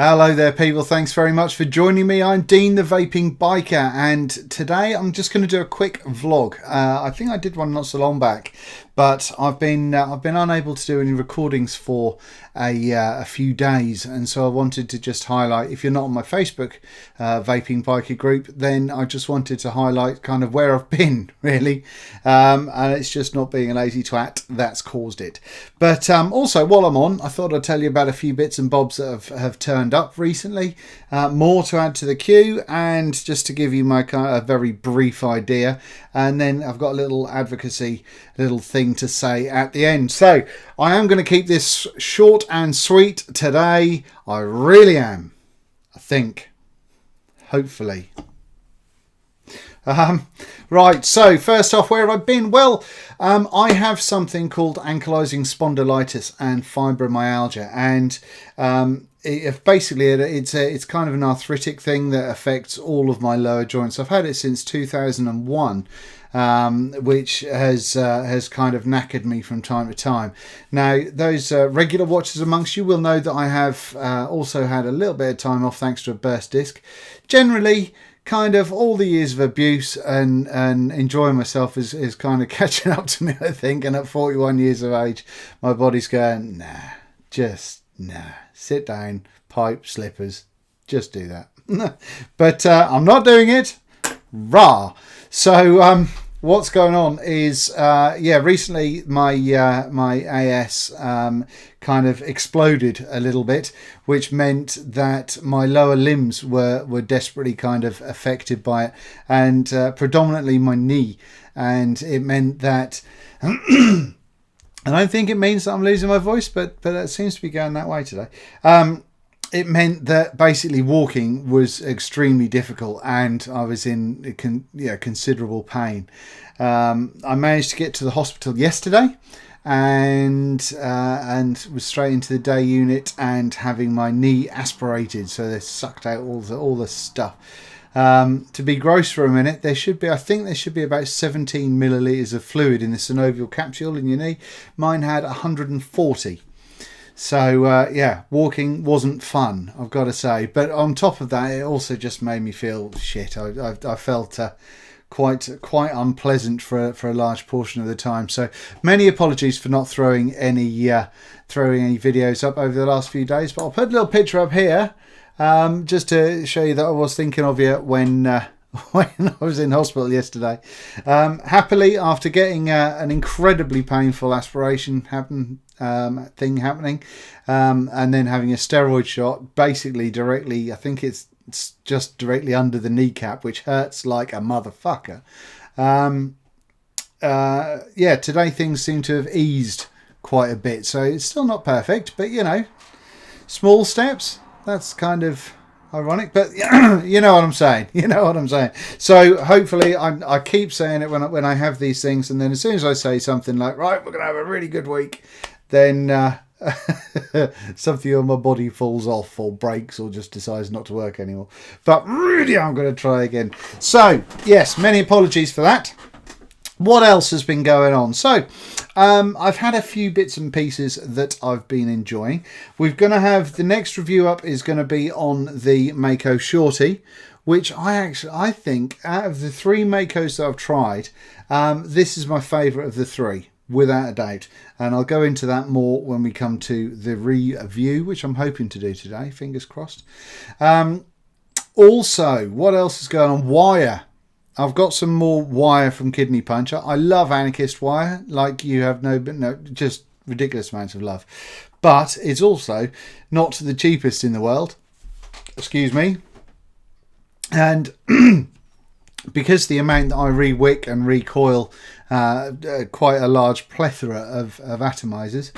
Hello there people, thanks very much for joining me. I'm Dean the Vaping Biker, and today I'm just going to do a quick vlog. I think I did one not so long back, but I've been unable to do any recordings for a few days, and so I wanted to just highlight, if you're not on my Facebook Vaping Biker group, then I just wanted to highlight kind of where I've been really, and it's just not being a lazy twat that's caused it. But also, while I'm on, I thought I'd tell you about a few bits and bobs that have turned up recently, more to add to the queue, and just to give you my kind of a very brief idea, and then I've got a little advocacy little thing to say at the end. So I am going to keep this short and sweet today. I really am. I think, hopefully. Right, so first off, where have I been? Well, I have something called ankylosing spondylitis and fibromyalgia, and it's kind of an arthritic thing that affects all of my lower joints. I've had it since 2001, which has kind of knackered me from time to time. Now, those regular watchers amongst you will know that I have also had a little bit of time off thanks to a burst disc. Generally, kind of all the years of abuse and enjoying myself is kind of catching up to me, I think. And at 41 years of age, my body's going, nah, sit down, pipe, slippers, just do that. But I'm not doing it. Rah. So what's going on is, recently my AS kind of exploded a little bit, which meant that my lower limbs were desperately kind of affected by it, and predominantly my knee. And it meant that I don't think it means that I'm losing my voice, but that seems to be going that way today. It meant that basically walking was extremely difficult, and I was in considerable pain. I managed to get to the hospital yesterday, and was straight into the day unit and having my knee aspirated, so they sucked out all the stuff. To be gross for a minute, I think there should be about 17 millilitres of fluid in the synovial capsule in your knee. Mine had 140. So walking wasn't fun, I've got to say. But on top of that, it also just made me feel shit. I felt quite unpleasant for a large portion of the time. So many apologies for not throwing any videos up over the last few days. But I'll put a little picture up here just to show you that I was thinking of you when I was in hospital yesterday. Happily, after getting an incredibly painful aspiration happening, and then having a steroid shot, basically directly, I think it's just directly under the kneecap, which hurts like a motherfucker. Today things seem to have eased quite a bit, so it's still not perfect, but small steps. That's kind of ironic, but you know what I'm saying. So hopefully, I keep saying it when I have these things, and then as soon as I say something like, right, we're gonna have a really good week, then something on my body falls off or breaks or just decides not to work anymore. But really, I'm going to try again. So yes, many apologies for that. What else has been going on? So I've had a few bits and pieces that I've been enjoying. We're going to have the next review up is going to be on the Mako Shorty, which I think out of the three Makos that I've tried, this is my favourite of the three, without a doubt. And I'll go into that more when we come to the review, which I'm hoping to do today, fingers crossed. Also, what else is going on? Wire. I've got some more wire from Kidney Puncher. I love Anarchist wire, like you have just ridiculous amounts of love. But it's also not the cheapest in the world. Excuse me. And because the amount that I re-wick and recoil quite a large plethora of atomizers.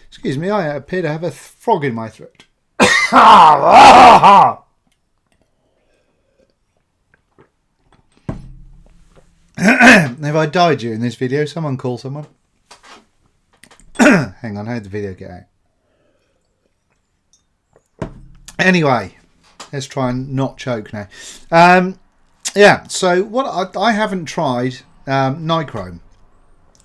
Excuse me, I appear to have a frog in my throat. Have I died during this video? Someone call someone. Hang on, how did the video get out? Anyway, let's try and not choke now. So what I haven't tried nichrome.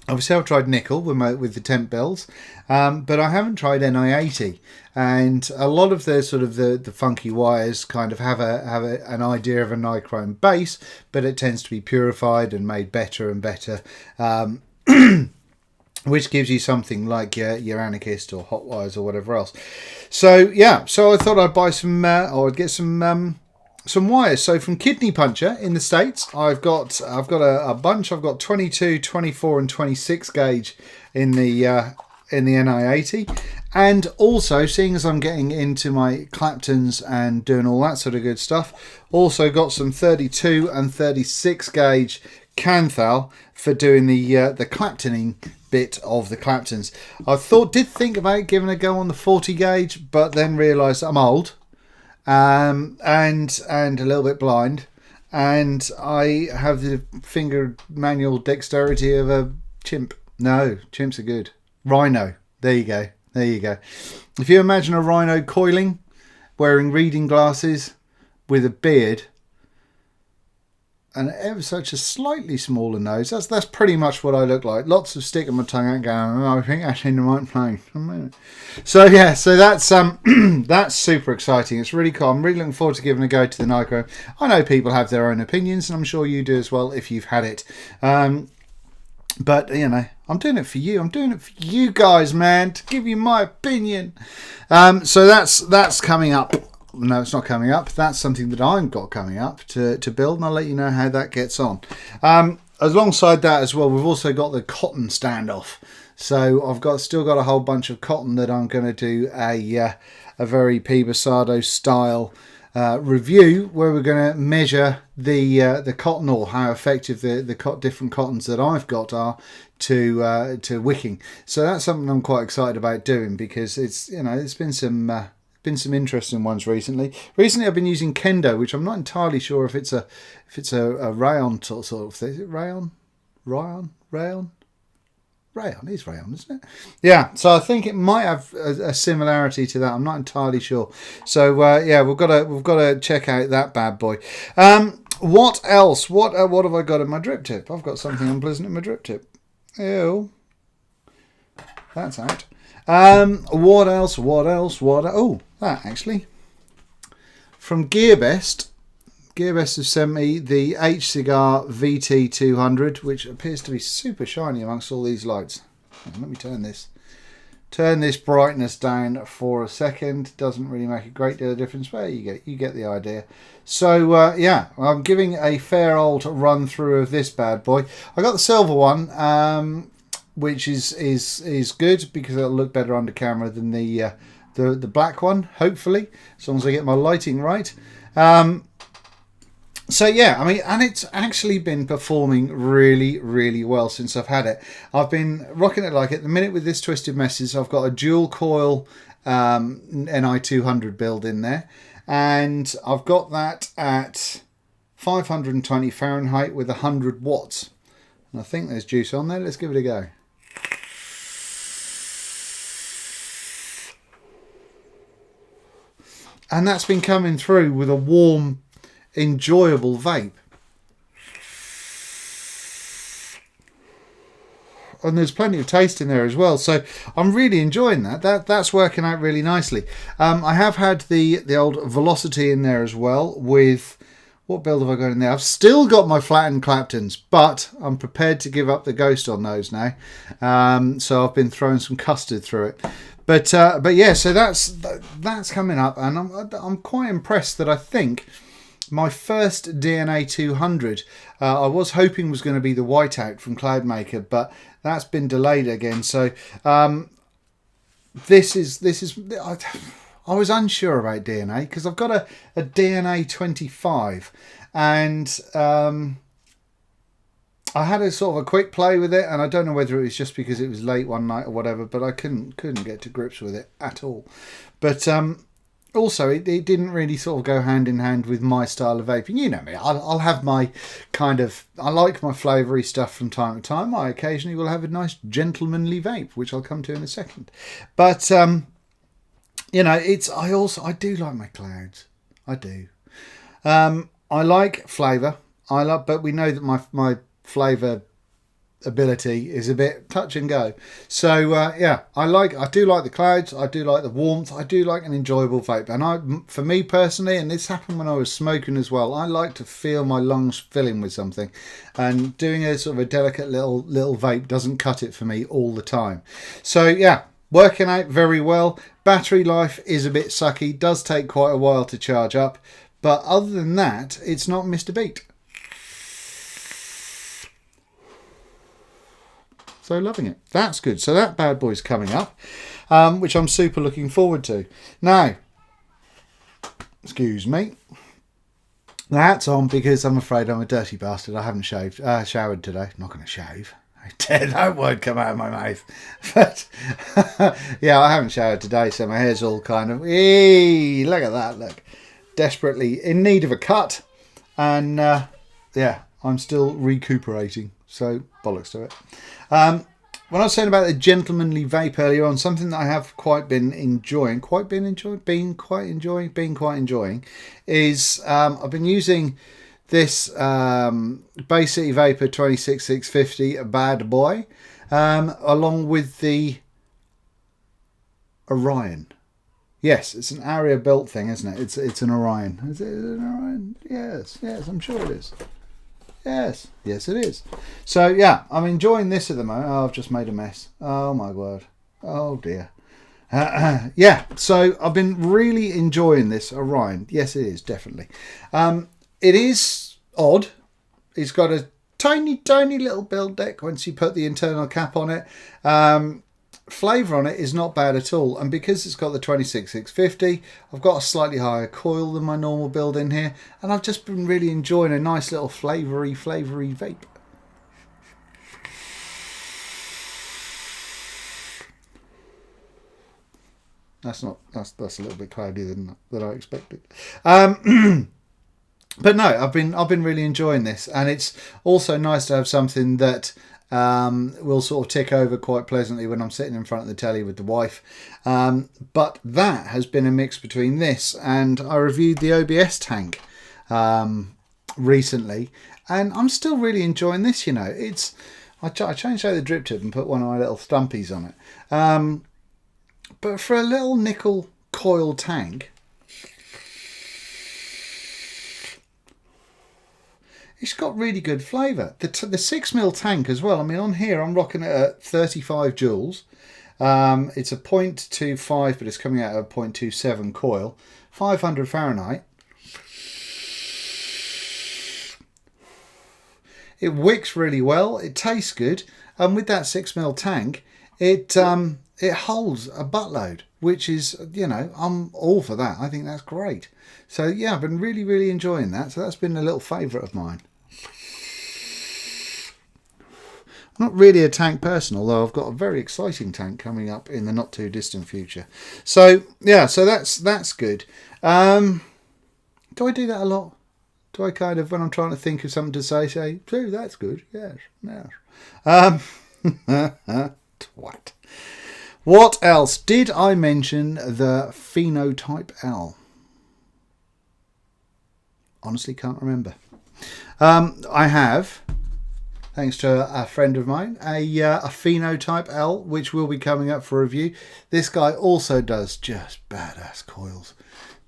Obviously, I've tried nickel with the temp bells, but I haven't tried Ni80. And a lot of the sort of the funky wires kind of have an idea of a nichrome base, but it tends to be purified and made better and better, which gives you something like your Anarchist or Hot Wires or whatever else. So yeah, so I thought I'd buy some, or I'd get some wires. So from Kidney Puncher in the States, I've got a bunch. I've got 22, 24 and 26 gauge in the Ni80, and also, seeing as I'm getting into my Claptons and doing all that sort of good stuff, also got some 32 and 36 gauge Canthal for doing the Claptoning bit of the Claptons. I did think about giving a go on the 40 gauge, but then realised I'm old. And a little bit blind, and I have the finger manual dexterity of a chimp. No, chimps are good. Rhino. There you go. There you go. If you imagine a rhino coiling, wearing reading glasses, with a beard, and ever such a slightly smaller nose, that's pretty much what I look like. Lots of stick in my tongue out going, oh, I think that's in the right place. So yeah, so that's that's super exciting. It's really cool. I'm really looking forward to giving a go to the Nichrome. I know people have their own opinions, and I'm sure you do as well if you've had it. But you know, I'm doing it for you. I'm doing it for you guys, man, to give you my opinion. So that's coming up. No, it's not coming up. That's something that I've got coming up to build, and I'll let you know how that gets on. Alongside that as well, we've also got the cotton standoff. So I've still got a whole bunch of cotton that I'm going to do a very P. Basado style review, where we're going to measure the cotton, or how effective the different cottons that I've got are to wicking. So that's something I'm quite excited about doing, because it's been some interesting ones recently. Recently, I've been using Kendo, which I'm not entirely sure if it's a rayon sort of thing. Is it rayon? Rayon is rayon, isn't it? Yeah. So I think it might have a similarity to that. I'm not entirely sure. So yeah, we've got to check out that bad boy. What else? What have I got in my drip tip? I've got something unpleasant in my drip tip. Ew. That's out. What else? Oh, that actually. From Gearbest. Gearbest have sent me the H Cigar VT200, which appears to be super shiny amongst all these lights. Let me turn this brightness down for a second. Doesn't really make a great deal of difference, but you get the idea. So yeah, I'm giving a fair old run through of this bad boy. I got the silver one, which is good because it'll look better under camera than the black one, hopefully, as long as I get my lighting right. So yeah, I mean, and it's actually been performing really, really well since I've had it. I've been rocking it like at the minute with this Twisted Messes. I've got a dual coil Ni200 build in there, and I've got that at 520 Fahrenheit with 100 watts. And I think there's juice on there. Let's give it a go. And that's been coming through with a warm, enjoyable vape. And there's plenty of taste in there as well, so I'm really enjoying that. That's working out really nicely. I have had the old Velocity in there as well. With what build have I got in there? I've still got my flattened Claptons, but I'm prepared to give up the ghost on those now. So I've been throwing some custard through it. But yeah, so that's coming up, and I'm quite impressed that I think my first DNA200 I was hoping was going to be the whiteout from Cloudmaker, but that's been delayed again. So this is I was unsure about DNA because I've got a DNA25, and I had a sort of a quick play with it, and I don't know whether it was just because it was late one night or whatever, but I couldn't get to grips with it at all. But also, it didn't really sort of go hand in hand with my style of vaping. You know me, I'll have my kind of... I like my flavoury stuff from time to time. I occasionally will have a nice gentlemanly vape, which I'll come to in a second. But, you know, I do like my clouds. I do. I like flavour. But we know that my flavour ability is a bit touch and go. So yeah, I do like the clouds, I do like the warmth, I do like an enjoyable vape. And for me personally, and this happened when I was smoking as well, I like to feel my lungs filling with something, and doing a sort of a delicate little vape doesn't cut it for me all the time. So yeah, working out very well. Battery life is a bit sucky, does take quite a while to charge up, but other than that, it's not missed a beat. So loving it. That's good. So that bad boy's coming up, which I'm super looking forward to. Now, excuse me. That's on because I'm afraid I'm a dirty bastard. I haven't showered today. I'm not going to shave. That word come out of my mouth. But yeah, I haven't showered today, so my hair's all kind of, eee, look at that, look. Desperately in need of a cut. And yeah, I'm still recuperating. So bollocks to it. When I was saying about the gentlemanly vape earlier on, something that I have been enjoying is I've been using this Bay City Vapor 26650 bad boy, along with the Orion. Yes, it's an area built thing, isn't it? It's an Orion. Is it an Orion? Yes, I'm sure it is. Yes, it is. So yeah, I'm enjoying this at the moment. Oh, I've just made a mess. Oh my word. Oh dear. Yeah, so I've been really enjoying this Orion. Yes, it is, definitely. It is odd. It's got a tiny little build deck once you put the internal cap on it. Flavour on it is not bad at all, and because it's got the 26650, I've got a slightly higher coil than my normal build in here, and I've just been really enjoying a nice little flavoury vape. That's a little bit cloudier than I expected. But no, I've been really enjoying this, and it's also nice to have something that will sort of tick over quite pleasantly when I'm sitting in front of the telly with the wife. But that has been a mix between this, and I reviewed the OBS tank recently, and I'm still really enjoying this. You know, I changed out the drip tip and put one of my little stumpies on it. But for a little nickel coil tank, it's got really good flavour. The 6mm tank as well. I mean, on here I'm rocking it at 35 joules. It's a 0.25, but it's coming out of a 0.27 coil. 500 Fahrenheit. It wicks really well. It tastes good. And with that 6mm tank, it holds a buttload, which is, you know, I'm all for that. I think that's great. So yeah, I've been really enjoying that. So that's been a little favourite of mine. I'm not really a tank person, although I've got a very exciting tank coming up in the not too distant future. So yeah, so that's good. Do I do that a lot? Do I kind of, when I'm trying to think of something to say, oh, that's good. Yes. Twat. What else? Did I mention the Phenotype L? Honestly, can't remember. I have, thanks to a friend of mine, a Phenotype L, which will be coming up for review. This guy also does just badass coils.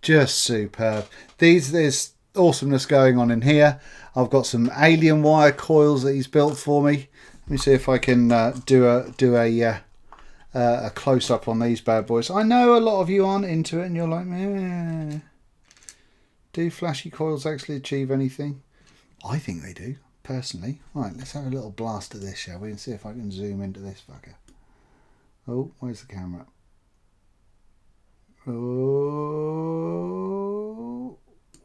Just superb. There's awesomeness going on in here. I've got some alien wire coils that he's built for me. Let me see if I can do a close-up on these bad boys. I know a lot of you aren't into it and you're like, meh. Do flashy coils actually achieve anything? I think they do, personally. Right, let's have a little blast at this, shall we? And see if I can zoom into this fucker. Oh, where's the camera? Oh,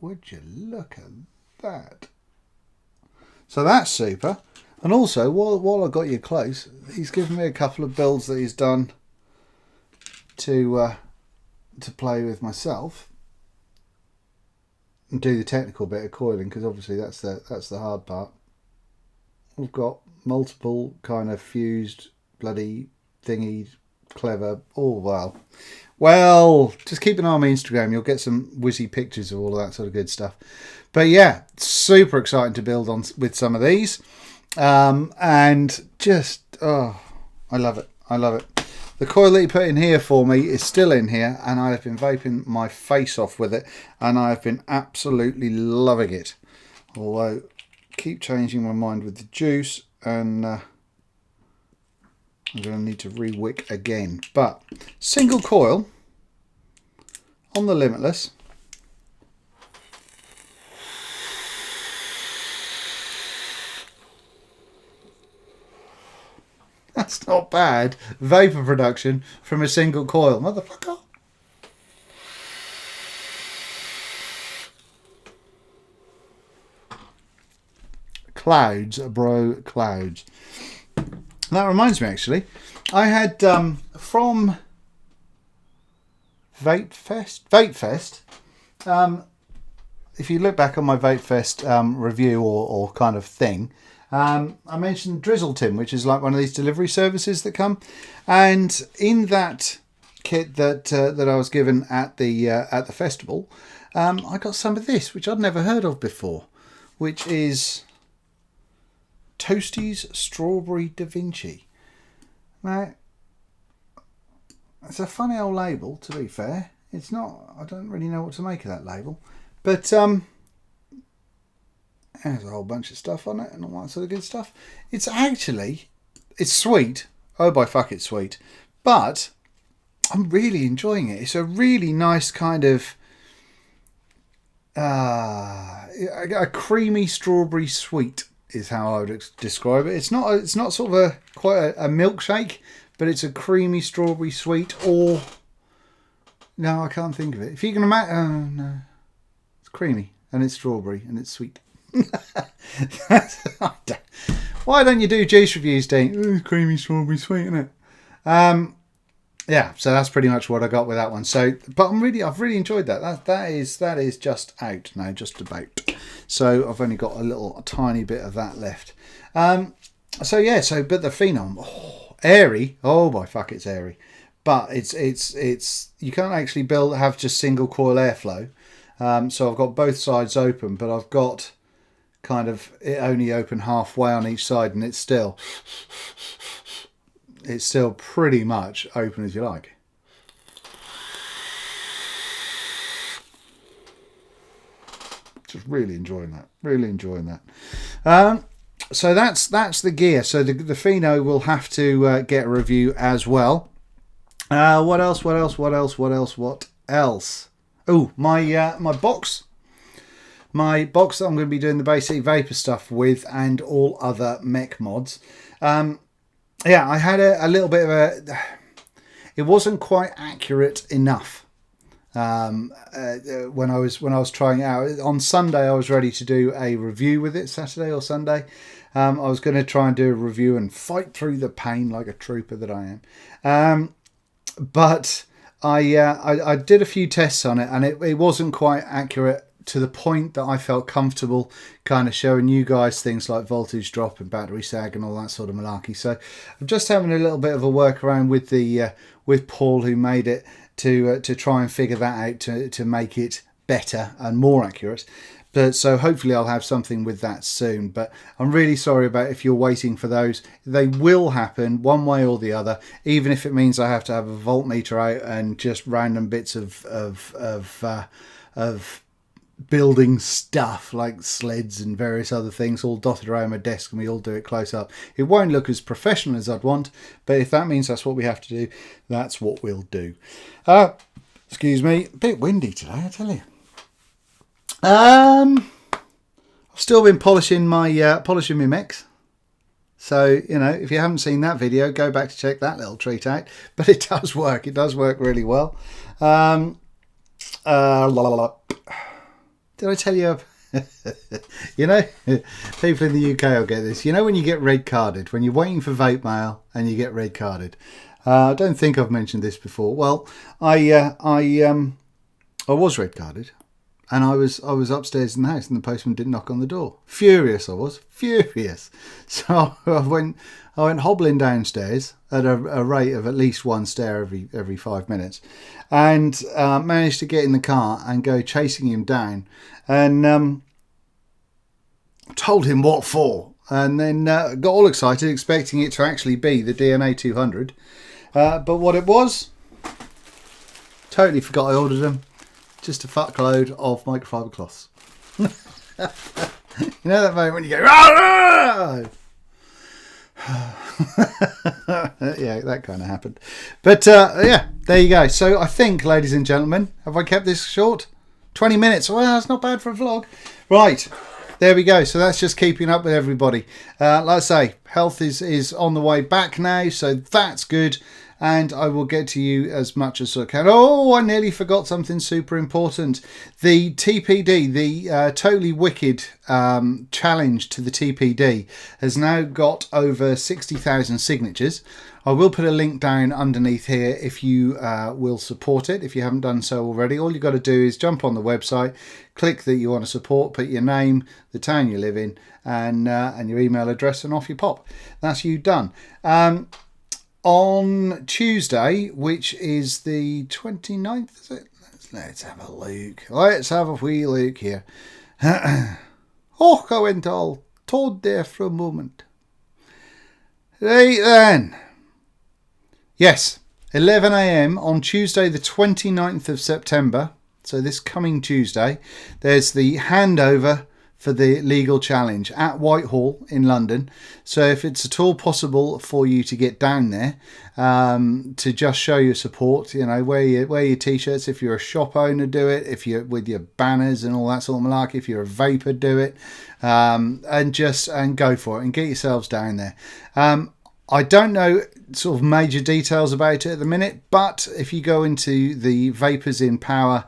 would you look at that? So that's super. And also, while I got you close, he's given me a couple of builds that he's done to play with myself and do the technical bit of coiling, because obviously that's the hard part. We've got multiple kind of fused bloody thingy, clever. Oh well, just keep an eye on my Instagram. You'll get some whizzy pictures of all of that sort of good stuff. But yeah, super exciting to build on with some of these. And just, oh, I love it. I love it. The coil that he put in here for me is still in here, and I have been vaping my face off with it, and I have been absolutely loving it. Although, keep changing my mind with the juice, and I'm going to need to re-wick again. But single coil on the Limitless. That's not bad. Vapor production from a single coil. Motherfucker. Clouds, bro, clouds. That reminds me, actually. I had from Vape Fest. If you look back on my Vape Fest review or kind of thing, I mentioned Drizzle Tim, which is like one of these delivery services that come, and in that kit that I was given at the festival, I got some of this, which I'd never heard of before, which is Toasties Strawberry Da Vinci. Now, it's a funny old label, to be fair. It's not, I don't really know what to make of that label, but there's a whole bunch of stuff on it and all that sort of good stuff. It's actually, it's sweet. Oh boy, fuck, it's sweet. But I'm really enjoying it. It's a really nice kind of a creamy strawberry sweet is how I would describe it. It's not sort of quite a milkshake, but it's a creamy strawberry sweet, or no, I can't think of it. If you can imagine, oh no, it's creamy and it's strawberry and it's sweet. Why don't you do juice reviews, Dean? Creamy strawberry sweet, isn't it? Yeah, so that's pretty much what I got with that one. So, but I've really enjoyed that. That is just out now, just about. So I've only got a tiny bit of that left. So yeah, but the Phenom, airy. Oh boy, fuck, it's airy. But it's you can't actually have just single coil airflow. So I've got both sides open, but I've got kind of it only open halfway on each side, and it's still pretty much open as you like. Just really enjoying that. So that's the gear. So the Pheno will have to get a review as well. What else? Oh, my box. My box that I'm going to be doing the basic vapor stuff with, and all other mech mods. Yeah, I had a little bit of it wasn't quite accurate enough when I was trying it out. On Sunday I was ready to do a review with it. Saturday or Sunday, I was going to try and do a review and fight through the pain like a trooper that I am. But I did a few tests on it, and it wasn't quite accurate to the point that I felt comfortable kind of showing you guys things like voltage drop and battery sag and all that sort of malarkey. So I'm just having a little bit of a workaround with with Paul, who made it, to try and figure that out to make it better and more accurate. But so hopefully I'll have something with that soon. But I'm really sorry about if you're waiting for those. They will happen one way or the other, even if it means I have to have a voltmeter out and just random bits of building stuff like sleds and various other things all dotted around my desk, and we all do it close up. It won't look as professional as I'd want, but if that means that's what we have to do, that's what we'll do. Excuse me, a bit windy today, I tell you. I've still been polishing my mechs. So, you know, if you haven't seen that video, go back to check that little treat out. But it does work. It does work really well. Did I tell you? You know, people in the UK will get this. You know, when you get red carded, when you're waiting for vape mail and you get red carded. I don't think I've mentioned this before. Well, I was red carded, and I was upstairs in the house, and the postman didn't knock on the door. Furious, I was furious. So I went hobbling downstairs at a rate of at least one stair every 5 minutes, and managed to get in the car and go chasing him down, and told him what for. and then got all excited, expecting it to actually be the DNA200. But what it was, totally forgot I ordered them. Just a fuckload of microfiber cloths. You know that moment when you go, "Ah!" Yeah, that kind of happened. But yeah, there you go. So I think, ladies and gentlemen, have I kept this short? 20 minutes. Well, that's not bad for a vlog. Right, there we go. So that's just keeping up with everybody. Like I say, health is on the way back now, so that's good. And I will get to you as much as I can. Oh, I nearly forgot something super important. The TPD, the Totally Wicked challenge to the TPD, has now got over 60,000 signatures. I will put a link down underneath here if you will support it, if you haven't done so already. All you've got to do is jump on the website, click that you want to support, put your name, the town you live in, and your email address, and off you pop. That's you done. On Tuesday, which is the 29th, is it? Let's have a look. Let's have a wee look here. Oh, I went all told there for a moment. Right then. Yes, 11 a.m. on Tuesday the 29th of September, so this coming Tuesday, there's the handover for the legal challenge at Whitehall in London. So if it's at all possible for you to get down there to just show your support, you know, wear your t-shirts. If you're a shop owner, do it. If you're with your banners and all that sort of malarkey, if you're a vapor, do it, and go for it and get yourselves down there. I don't know sort of major details about it at the minute, but if you go into the Vapors in Power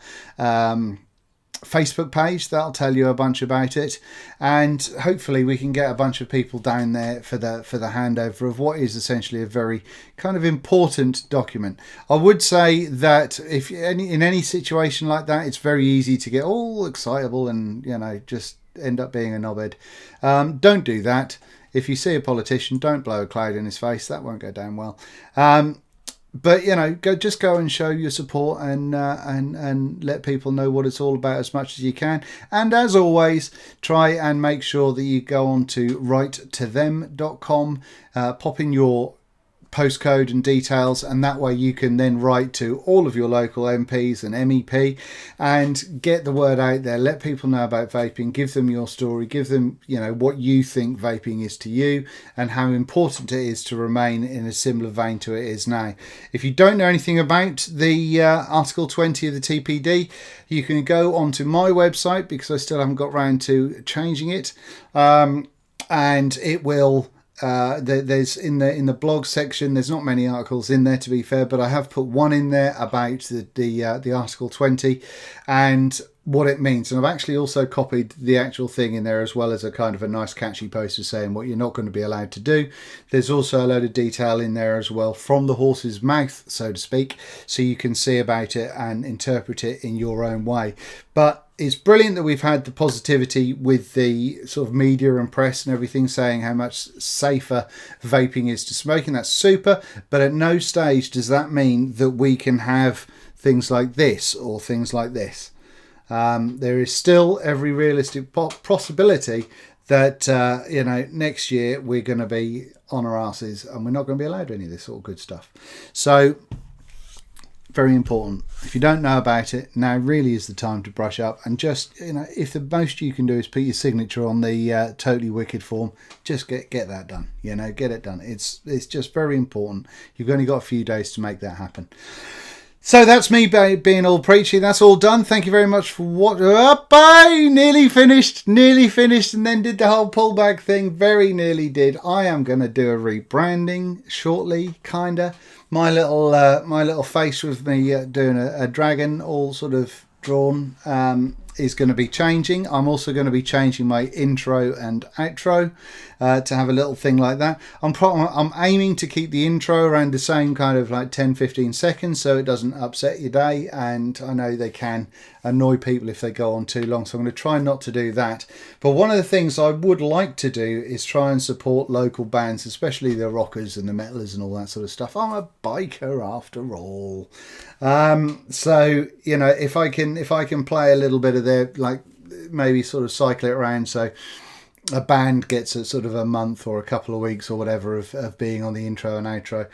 Facebook page, that'll tell you a bunch about it, and hopefully we can get a bunch of people down there for the handover of what is essentially a very kind of important document. I would say that if in any situation like that, it's very easy to get all excitable and, you know, just end up being a knobhead. Don't do that. If you see a politician, don't blow a cloud in his face. That won't go down well. But, you know, go and show your support and let people know what it's all about as much as you can. And as always, try and make sure that you go on to writetothem.com, pop in your postcode and details, and that way you can then write to all of your local MPs and MEP and get the word out there. Let people know about vaping, give them your story, give them, you know, what you think vaping is to you and how important it is to remain in a similar vein to it is now. If you don't know anything about the Article 20 of the TPD, you can go onto my website, because I still haven't got round to changing it, and it will there's in the blog section, there's not many articles in there, to be fair, but I have put one in there about the Article 20 and what it means, and I've actually also copied the actual thing in there, as well as a kind of a nice catchy poster saying what you're not going to be allowed to do. There's also a load of detail in there as well, from the horse's mouth, so to speak, so you can see about it and interpret it in your own way. But it's brilliant that we've had the positivity with the sort of media and press and everything saying how much safer vaping is to smoking. That's super, but at no stage does that mean that we can have things like this or things like this. There is still every realistic possibility that you know, next year we're going to be on our asses and we're not going to be allowed any of this sort of good stuff. So very important. If you don't know about it, now really is the time to brush up and just, you know, if the most you can do is put your signature on the Totally Wicked form, just get that done. You know, get it done. It's just very important. You've only got a few days to make that happen. So that's me being all preachy. That's all done. Thank you very much for watching. Bye! Nearly finished, and then did the whole pullback thing. Very nearly did. I am going to do a rebranding shortly, kinda. My little face with me doing a dragon, all sort of drawn, is going to be changing. I'm also going to be changing my intro and outro to have a little thing like that. I'm aiming to keep the intro around the same kind of like 10-15 seconds, so it doesn't upset your day, and I know they can annoy people if they go on too long, so I'm going to try not to do that. But one of the things I would like to do is try and support local bands, especially the rockers and the metalers and all that sort of stuff. I'm a biker after all. So, you know, if I can play a little bit of their, like, maybe sort of cycle it around, so a band gets a sort of a month or a couple of weeks or whatever of being on the intro and outro,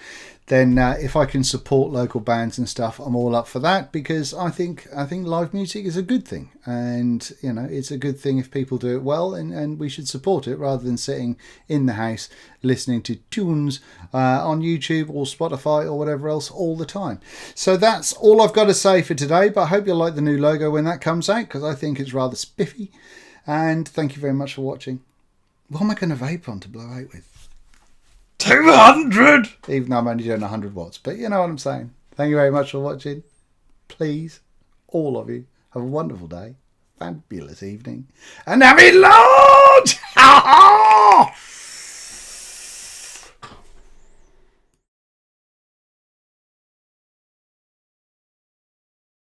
then if I can support local bands and stuff, I'm all up for that, because I think live music is a good thing, and it's a good thing if people do it well, and we should support it rather than sitting in the house listening to tunes on YouTube or Spotify or whatever else all the time. So that's all I've got to say for today, but I hope you'll like the new logo when that comes out, because I think it's rather spiffy. And thank you very much for watching. What am I going to vape on to blow out with? 200! Even though I'm only doing 100 watts. But you know what I'm saying. Thank you very much for watching. Please, all of you, have a wonderful day. Fabulous evening. And have it large!